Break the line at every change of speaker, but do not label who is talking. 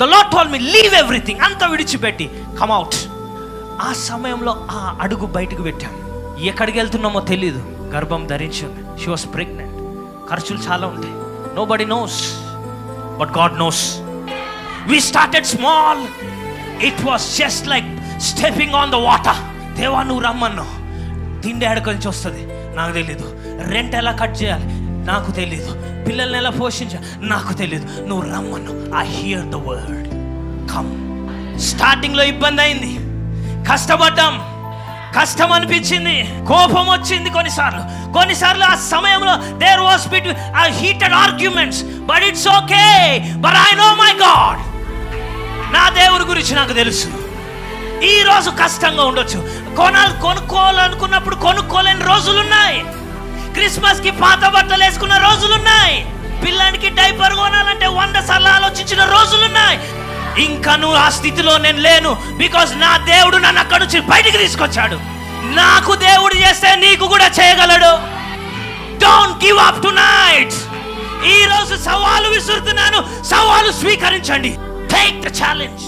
The Lord told me, leave everything. అంతా విడిచిపెట్టి come out. ఆ సమయంలో ఆ అడుగు బయటకు పెట్టాం. ఎక్కడికి వెళ్తున్నామో తెలీదు. గర్భం ధరించింది. She was pregnant. ఖర్చులు చాలా ఉంటాయి. Nobody knows, but God knows. We started small. It was just like stepping on the water. దేవా నువ్వు రమ్మన్నావు. తిండి ఎక్కడి నుంచి వస్తుంది నాకు తెలీదు. రెంట్ ఎలా కట్ చేయాలి నాకు తెలీదు. పిల్లల్ని ఎలా పోషించాలి నాకు తెలీదు. నువ్వు రమ్మన్నావు. I hear the word. Come. స్టార్టింగ్లో ఇబ్బంది అయింది, కష్టపడ్డాం, కష్టం అనిపించింది, కోపం వచ్చింది కొన్నిసార్లు ఆ సమయంలో there was between heated arguments, but it's okay, but I know my God. నా దేవుడి గురించి నాకు తెలుసు. ఈ రోజు కష్టంగా ఉండొచ్చు, కొనుక్కోవాలనుకున్నప్పుడు కొనుక్కోలేని రోజులున్నాయి, క్రిస్మస్ కి పాత బట్టలు వేసుకున్న రోజులున్నాయి, పిల్లానికి డైపర్ కొనాలంటే 100 సార్లు ఆలోచించిన రోజులున్నాయి. ఇంకా నువ్వు ఆ స్థితిలో నేను లేను, బికాజ్ నా దేవుడు నన్ను అక్కడి నుంచి బయటికి తీసుకొచ్చాడు. నాకు దేవుడు చేస్తే నీకు కూడా చేయగలడు. Don't give up tonight. ఈ రోజు సవాలు విసురుతున్నాను, సవాలు స్వీకరించండి. Take the challenge.